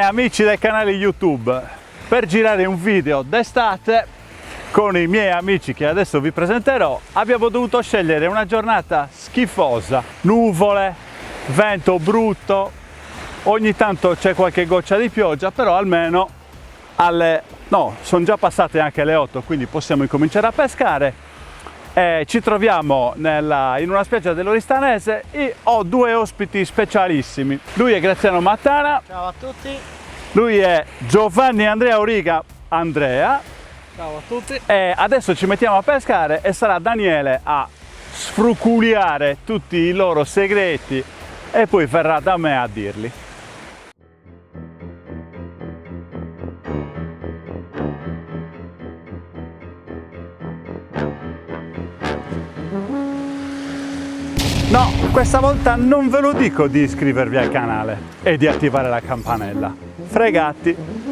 amici del canale YouTube, per girare un video d'estate con i miei amici che adesso vi presenterò, abbiamo dovuto scegliere una giornata schifosa, nuvole, vento brutto, ogni tanto c'è qualche goccia di pioggia, però almeno sono già passate anche le 8, quindi possiamo incominciare a pescare. Ci troviamo in una spiaggia dell'Oristanese e ho due ospiti specialissimi. Lui è Graziano Mattana. Ciao a tutti. Lui è Giovanni Andrea Origa. Andrea. Ciao a tutti. E adesso ci mettiamo a pescare e sarà Daniele a sfruculiare tutti i loro segreti e poi verrà da me a dirli. No, questa volta non ve lo dico di iscrivervi al canale e di attivare la campanella. Fregati!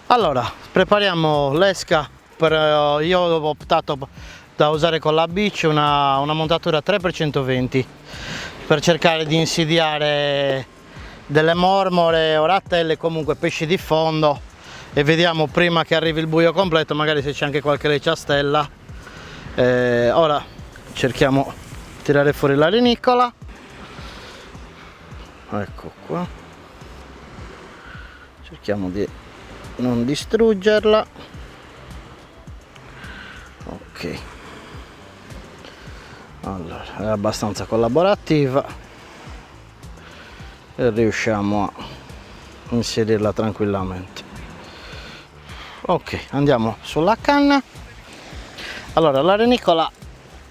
Allora, prepariamo l'esca. Io ho optato da usare con la Beach una montatura 3x120 per cercare di insidiare delle mormore o rattelle, comunque pesci di fondo, e vediamo prima che arrivi il buio completo magari se c'è anche qualche reciastella. Ora cerchiamo di tirare fuori la renicola, ecco qua, cerchiamo di non distruggerla. Ok, allora è abbastanza collaborativa e riusciamo a inserirla tranquillamente. Ok, andiamo sulla canna. Allora, la renicola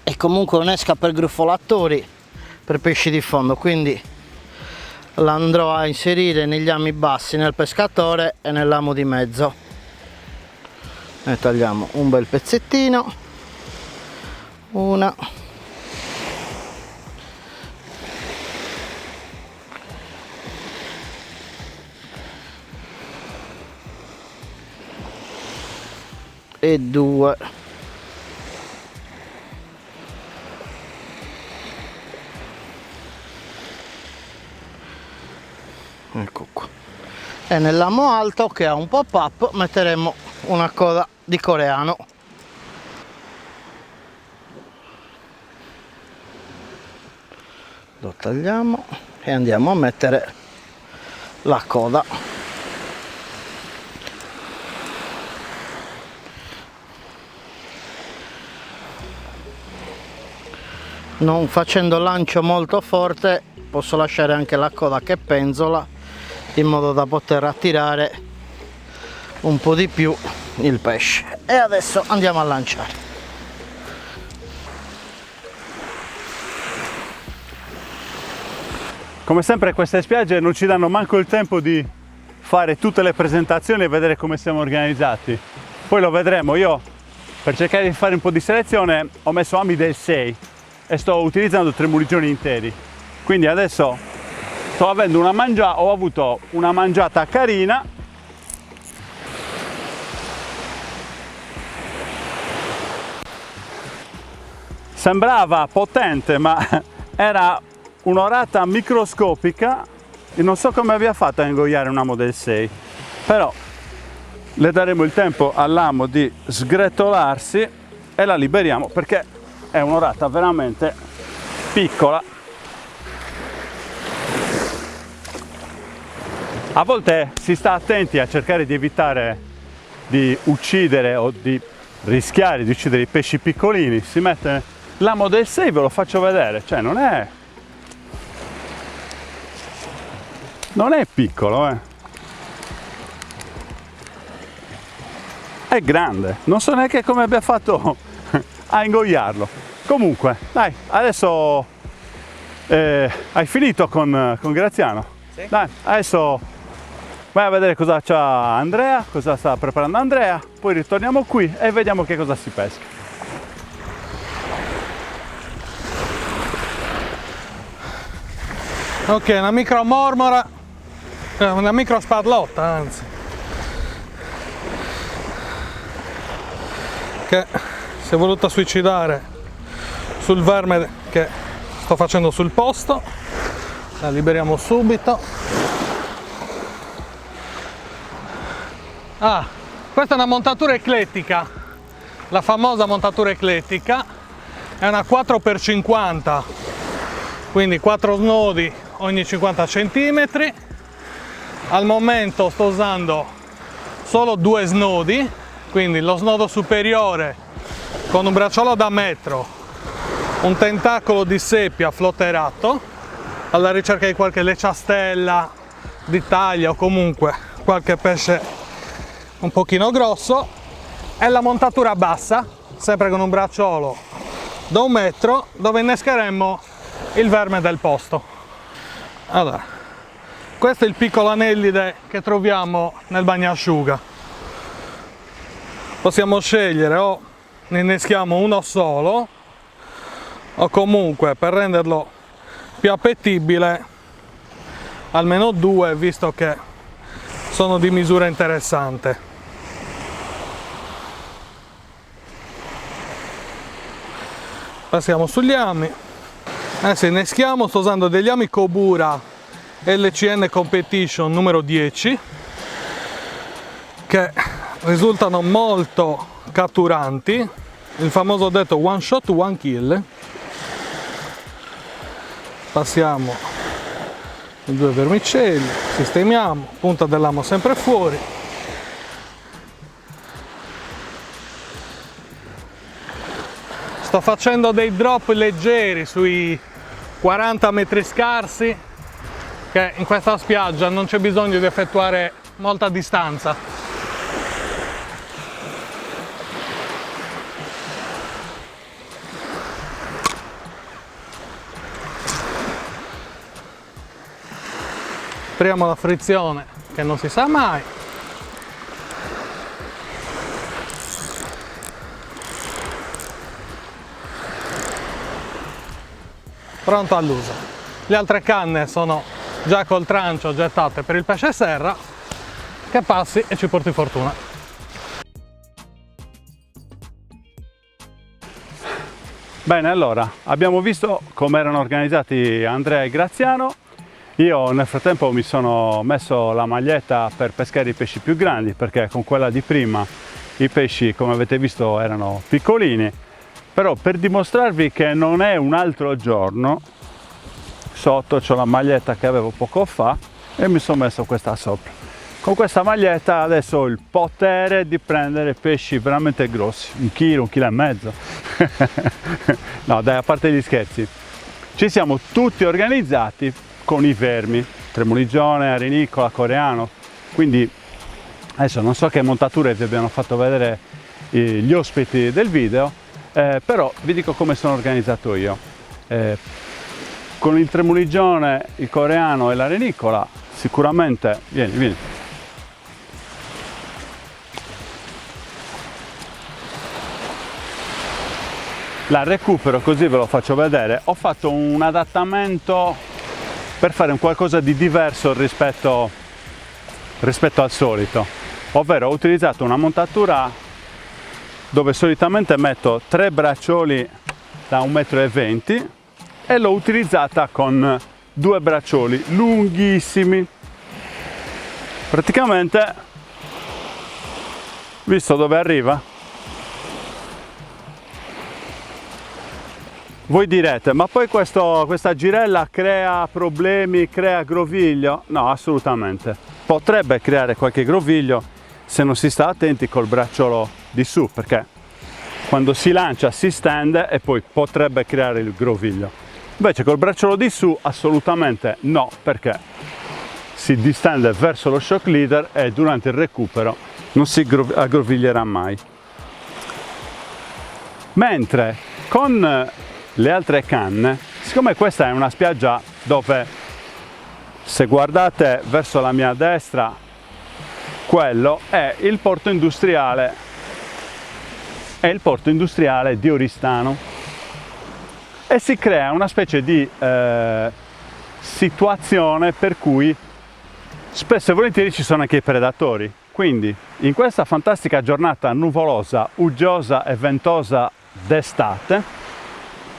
è comunque un'esca per gruffolatori, per pesci di fondo, quindi la andrò a inserire negli ami bassi, nel pescatore e nell'amo di mezzo. Ne tagliamo un bel pezzettino, una, e due. Ecco qua. E nell'amo alto, che ha un pop-up, metteremo una coda di coreano. Lo tagliamo e andiamo a mettere la coda. Non facendo lancio molto forte, posso lasciare anche la coda che penzola, in modo da poter attirare un po' di più il pesce. E adesso andiamo a lanciare. Come sempre queste spiagge non ci danno manco il tempo di fare tutte le presentazioni e vedere come siamo organizzati. Poi lo vedremo. Io, per cercare di fare un po' di selezione, ho messo ami del 6 e sto utilizzando 3 muligioni interi. Quindi adesso ho avuto una mangiata carina. Sembrava potente, ma era un'orata microscopica e non so come abbia fatto a ingoiare un amo del 6, però le daremo il tempo all'amo di sgretolarsi e la liberiamo, perché è un'orata veramente piccola. A volte si sta attenti a cercare di evitare di uccidere o di rischiare di uccidere i pesci piccolini. Si mette l'amo del 6, ve lo faccio vedere, cioè non è piccolo, è grande, non so neanche come abbia fatto a ingoiarlo. Comunque, dai, adesso hai finito con Graziano? Sì. Dai, adesso Vai a vedere cosa c'ha Andrea, cosa sta preparando Andrea, poi ritorniamo qui e vediamo che cosa si pesca. Ok, una micro mormora, una micro spadlotta anzi, che si è voluta suicidare sul verme che sto facendo sul posto. La liberiamo subito. Ah, questa è una montatura eclettica, la famosa montatura eclettica, è una 4x50, quindi 4 snodi ogni 50 cm. Al momento sto usando solo 2 snodi, quindi lo snodo superiore con un bracciolo da metro, un tentacolo di seppia flotterato alla ricerca di qualche lecciastella di taglia o comunque qualche pesce un pochino grosso, e la montatura bassa sempre con un bracciolo da 1 metro dove innescheremo il verme del posto. Allora, questo è il piccolo anellide che troviamo nel bagnasciuga. Possiamo scegliere o ne inneschiamo uno solo o comunque, per renderlo più appetibile, almeno 2, visto che sono di misura interessante. Passiamo sugli ami. Adesso inneschiamo, sto usando degli ami Kobura LCN Competition numero 10 che risultano molto catturanti, il famoso detto one shot one kill. Passiamo i 2 vermicelli, sistemiamo, punta dell'amo sempre fuori. Sto facendo dei drop leggeri sui 40 metri scarsi, che in questa spiaggia non c'è bisogno di effettuare molta distanza. Apriamo la frizione, che non si sa mai. Pronto all'uso. Le altre canne sono già col trancio gettate per il pesce serra, che passi e ci porti fortuna. Bene, allora abbiamo visto come erano organizzati Andrea e Graziano. Io nel frattempo mi sono messo la maglietta per pescare i pesci più grandi, perché con quella di prima i pesci, come avete visto, erano piccolini. Però per dimostrarvi che non è un altro giorno, sotto c'ho la maglietta che avevo poco fa e mi sono messo questa sopra. Con questa maglietta adesso ho il potere di prendere pesci veramente grossi, 1 chilo, 1,5 kg. No dai, a parte gli scherzi, ci siamo tutti organizzati con i vermi, tremuligione, arenicola, coreano. Quindi adesso non so che montature vi abbiano fatto vedere gli ospiti del video, però vi dico come sono organizzato io. Con il tremuligione, il coreano e l'arenicola sicuramente, vieni, la recupero, così ve lo faccio vedere. Ho fatto un adattamento per fare un qualcosa di diverso rispetto al solito, ovvero ho utilizzato una montatura dove solitamente metto 3 braccioli da 1,20 m e l'ho utilizzata con 2 braccioli lunghissimi. Praticamente, visto dove arriva? Voi direte, ma poi questa girella crea problemi, crea groviglio? No, assolutamente. Potrebbe creare qualche groviglio se non si sta attenti col bracciolo di su, perché quando si lancia si stende e poi potrebbe creare il groviglio. Invece col bracciolo di su assolutamente no, perché si distende verso lo shock leader e durante il recupero non si aggroviglierà mai. Mentre con le altre canne, siccome questa è una spiaggia dove, se guardate verso la mia destra, quello è il porto industriale, di Oristano, e si crea una specie di situazione per cui spesso e volentieri ci sono anche i predatori. Quindi in questa fantastica giornata nuvolosa, uggiosa e ventosa d'estate,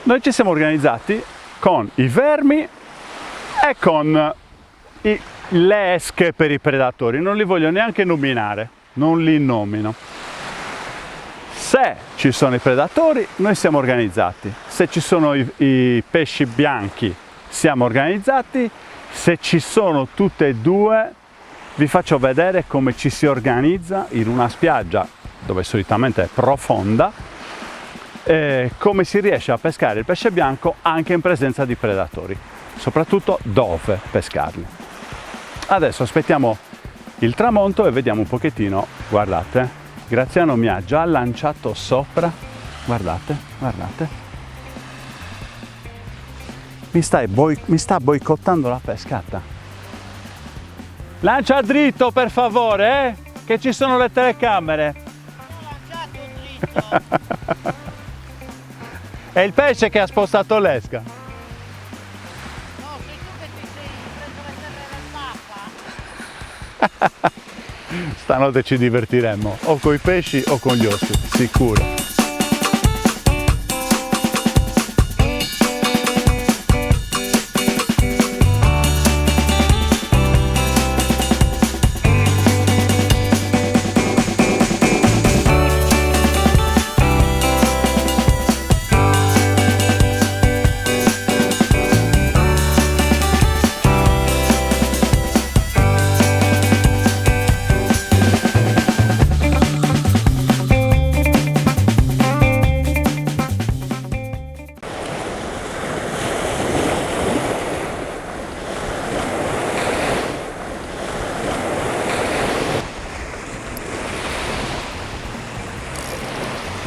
noi ci siamo organizzati con i vermi e con le esche per i predatori. Non li voglio neanche nominare, non li nomino. Se ci sono i predatori, noi siamo organizzati. Se ci sono i pesci bianchi, siamo organizzati. Se ci sono tutte e due, vi faccio vedere come ci si organizza in una spiaggia dove solitamente è profonda, e come si riesce a pescare il pesce bianco anche in presenza di predatori, soprattutto dove pescarli. Adesso aspettiamo il tramonto e vediamo un pochettino. Guardate, Graziano mi ha già lanciato sopra, guardate, guardate, mi sta boicottando la pescata. Lancia dritto per favore, che ci sono le telecamere. È il pesce che ha spostato l'esca. No, sei tu che ti sei preso le terre dell'acqua. Stanotte ci divertiremo, o con i pesci o con gli ossi, sicuro.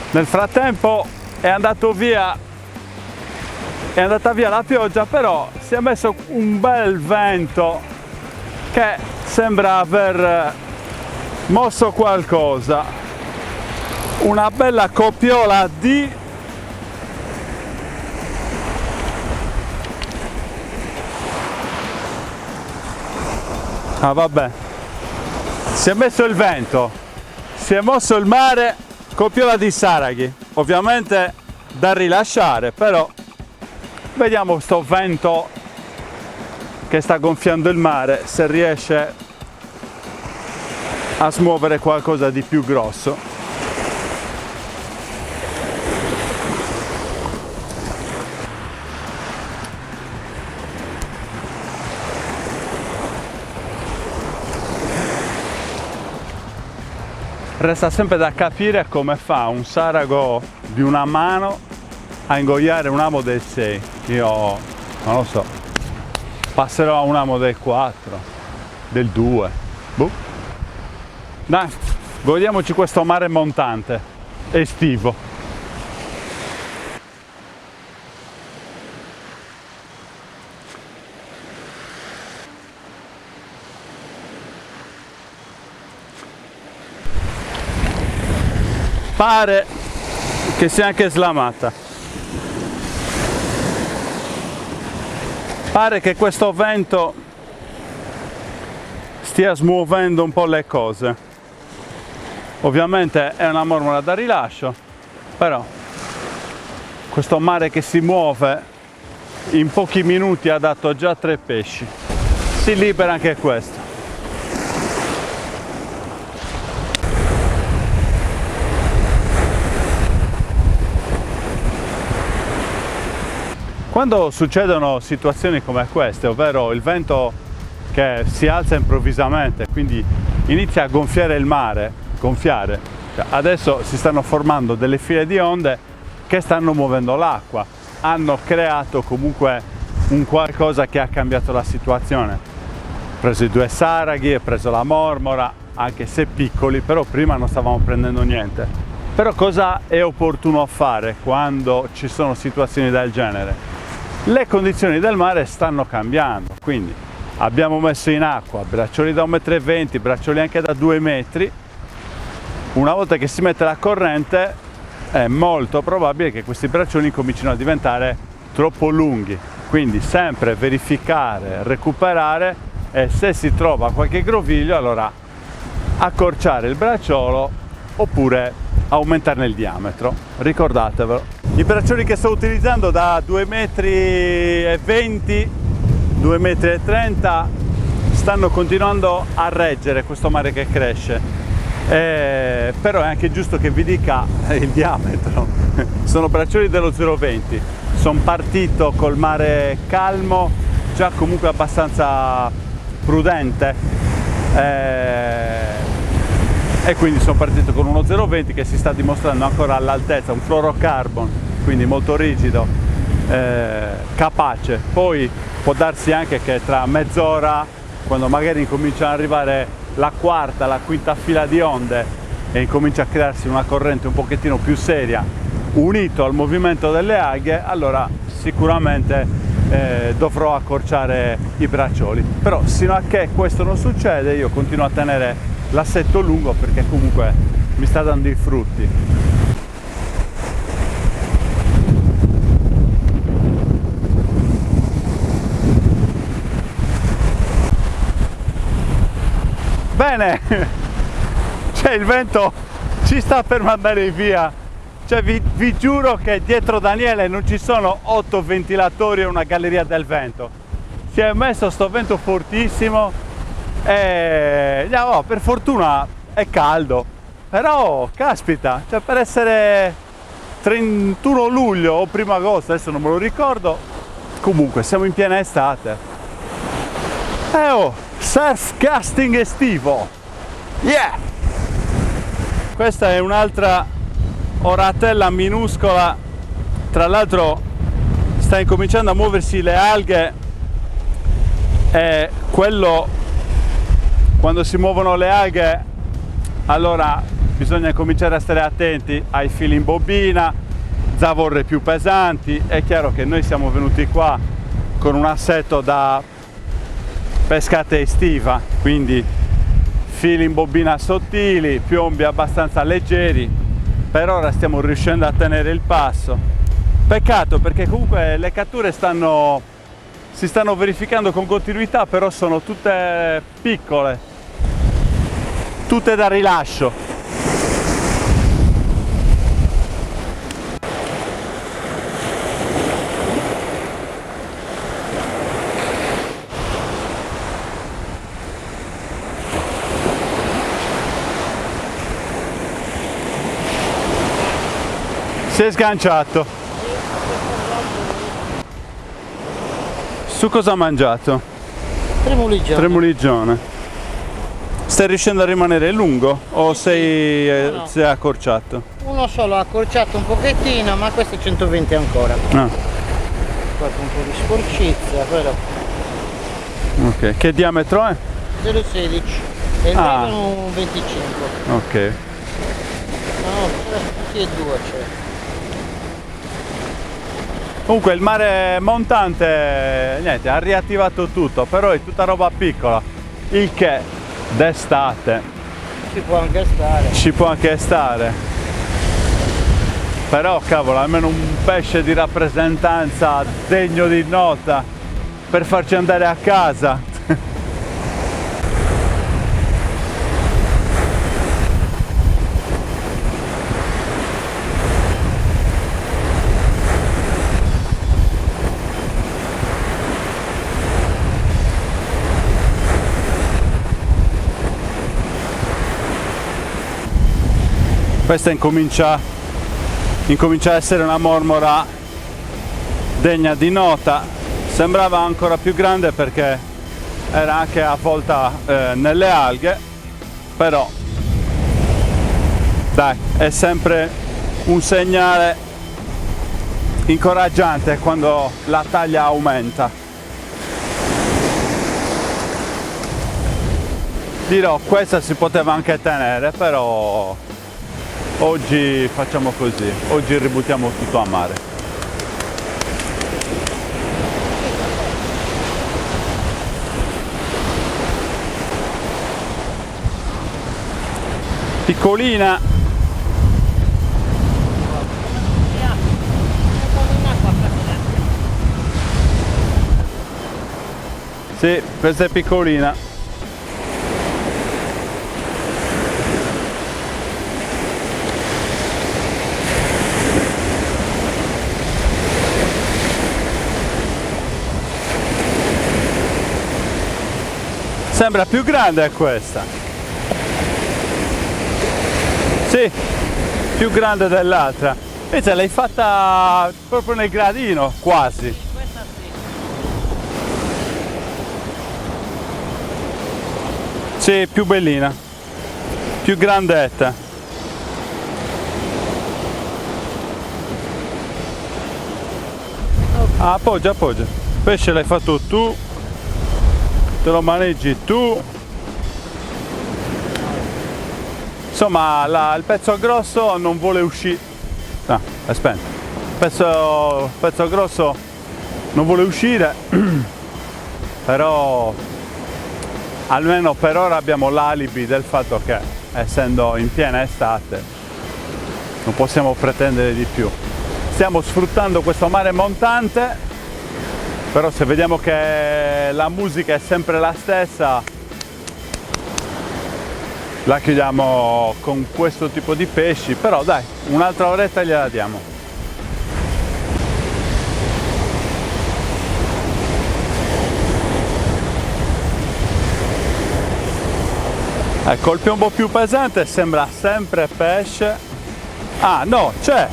Nel frattempo è andata via la pioggia, però si è messo un bel vento che sembra aver mosso qualcosa. Una bella copiola di vabbè, si è messo il vento, si è mosso il mare. Copiola di saraghi, ovviamente da rilasciare, però vediamo sto vento che sta gonfiando il mare se riesce a smuovere qualcosa di più grosso. Resta sempre da capire come fa un sarago di una mano a ingoiare un amo del 6. Io non lo so, passerò a un amo del 4, del 2. Boh. Dai, godiamoci questo mare montante, estivo. Pare che sia anche slamata. Pare che questo vento stia smuovendo un po' le cose. Ovviamente è una mormola da rilascio, però questo mare che si muove in pochi minuti ha dato già 3 pesci. Si libera anche questo. Quando succedono situazioni come queste, ovvero il vento che si alza improvvisamente, quindi inizia a gonfiare il mare, adesso si stanno formando delle file di onde che stanno muovendo l'acqua, hanno creato comunque un qualcosa che ha cambiato la situazione. Ho preso i 2 saraghi, ho preso la mormora, anche se piccoli, però prima non stavamo prendendo niente. Però cosa è opportuno fare quando ci sono situazioni del genere? Le condizioni del mare stanno cambiando, quindi abbiamo messo in acqua braccioli da 1,20 m, braccioli anche da 2 metri. Una volta che si mette la corrente è molto probabile che questi braccioli comincino a diventare troppo lunghi, quindi sempre verificare, recuperare, e se si trova qualche groviglio allora accorciare il bracciolo oppure aumentarne il diametro, ricordatevelo. I braccioli che sto utilizzando da 2,20 m, 2,30 m stanno continuando a reggere questo mare che cresce, però è anche giusto che vi dica il diametro. Sono braccioli dello 0,20, sono partito col mare calmo, già comunque abbastanza prudente, e quindi sono partito con uno 0,20 che si sta dimostrando ancora all'altezza, un fluorocarbon, quindi molto rigido, capace. Poi può darsi anche che tra mezz'ora, quando magari incomincia ad arrivare la quarta, la quinta fila di onde e incomincia a crearsi una corrente un pochettino più seria, unito al movimento delle alghe, allora sicuramente dovrò accorciare i braccioli. Però sino a che questo non succede io continuo a tenere l'assetto lungo, perché comunque mi sta dando i frutti. Bene, cioè il vento ci sta per mandare via, cioè vi giuro che dietro Daniele non ci sono 8 ventilatori e una galleria del vento. Si è messo sto vento fortissimo e no, per fortuna è caldo, però caspita, cioè per essere 31 luglio o 1 agosto, adesso non me lo ricordo, comunque siamo in piena estate. Oh, surf casting estivo, yeah! Questa è un'altra oratella minuscola, tra l'altro sta incominciando a muoversi le alghe, e quello, quando si muovono le alghe, allora bisogna cominciare a stare attenti ai fili in bobina, zavorre più pesanti. È chiaro che noi siamo venuti qua con un assetto da pescata estiva, quindi fili in bobina sottili, piombi abbastanza leggeri. Per ora stiamo riuscendo a tenere il passo. Peccato, perché comunque le catture si stanno verificando con continuità, però sono tutte piccole, tutte da rilascio. Si è sganciato. Su cosa ha mangiato? Tremuligione. Tremuligione. Stai riuscendo a rimanere lungo o sei No. si è accorciato? Uno solo ha accorciato un pochettino, ma questo è 120 ancora. Ah, Qua un po' di sporcizia, però ok. Che diametro è? 0,16 e il Ah. vedono un 25. Ok. No, tutti e due c'è. Comunque il mare montante, niente, ha riattivato tutto, però è tutta roba piccola, il che d'estate Ci può anche stare. ci può anche stare. Però cavolo, almeno un pesce di rappresentanza degno di nota per farci andare a casa. Questa incomincia a essere una mormora degna di nota. Sembrava ancora più grande perché era anche avvolta nelle alghe, però dai, è sempre un segnale incoraggiante quando la taglia aumenta. Dirò, questa si poteva anche tenere, però oggi facciamo così, oggi ributtiamo tutto a mare. piccolina. Sì, questa è piccolina. Sembra più grande questa. Sì, più grande dell'altra. Invece l'hai fatta proprio nel gradino, quasi. Questa sì. Sì, più bellina, più grandetta. Ah, appoggia, appoggia. Pesce l'hai fatto tu, te lo maneggi tu. Insomma, il pezzo grosso non vuole uscire. No, è spento. Pezzo grosso non vuole uscire, però almeno per ora abbiamo l'alibi del fatto che, essendo in piena estate, non possiamo pretendere di più. Stiamo sfruttando questo mare montante, però se vediamo che la musica è sempre la stessa, la chiudiamo con questo tipo di pesci. Però dai, un'altra oretta gliela diamo. Ecco, il piombo più pesante sembra sempre pesce. Ah no, c'è!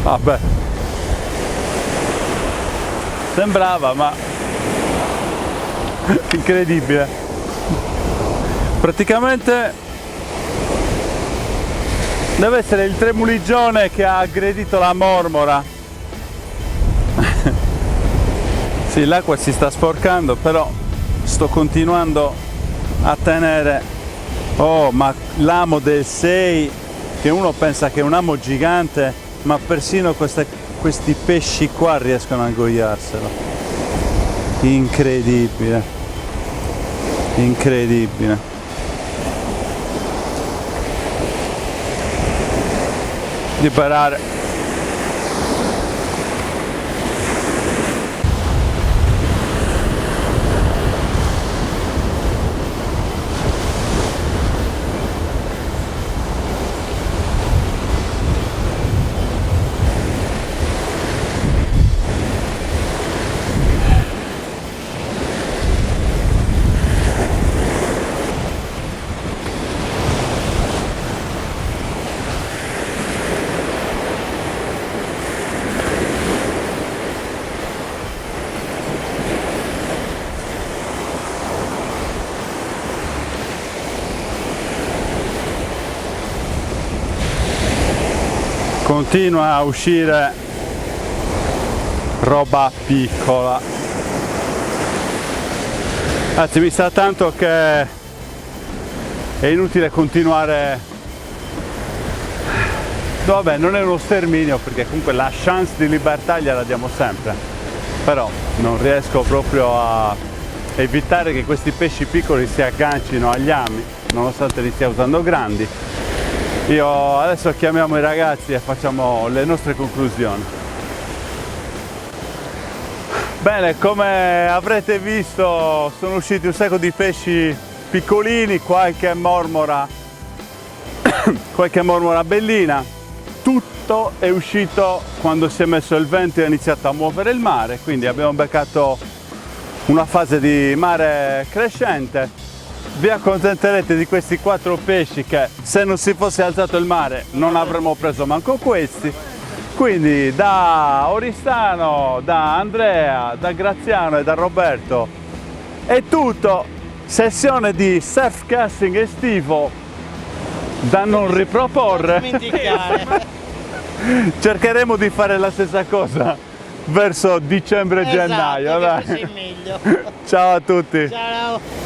Vabbè. Sembrava, ma incredibile. Praticamente deve essere il tremuligione che ha aggredito la mormora. Sì, l'acqua si sta sporcando, però sto continuando a tenere. Oh, ma l'amo del 6, che uno pensa che è un amo gigante, ma persino questi pesci qua riescono a ingoiarselo. Incredibile, incredibile. Di parare. Continua a uscire roba piccola. Anzi, mi sa tanto che è inutile continuare. Vabbè, non è uno sterminio, perché comunque la chance di libertà gliela diamo sempre, però non riesco proprio a evitare che questi pesci piccoli si aggancino agli ami, nonostante li stia usando grandi. Io adesso chiamiamo i ragazzi e facciamo le nostre conclusioni. Bene, come avrete visto sono usciti un sacco di pesci piccolini, qualche mormora bellina. Tutto è uscito quando si è messo il vento e ha iniziato a muovere il mare, quindi abbiamo beccato una fase di mare crescente. Vi accontenterete di questi 4 pesci che, se non si fosse alzato il mare, non avremmo preso manco questi. Quindi da Oristano, da Andrea, da Graziano e da Roberto è tutto. Sessione di surf casting estivo da non riproporre. Cercheremo di fare la stessa cosa verso dicembre-gennaio. Esatto, che così è meglio. Ciao a tutti. Ciao.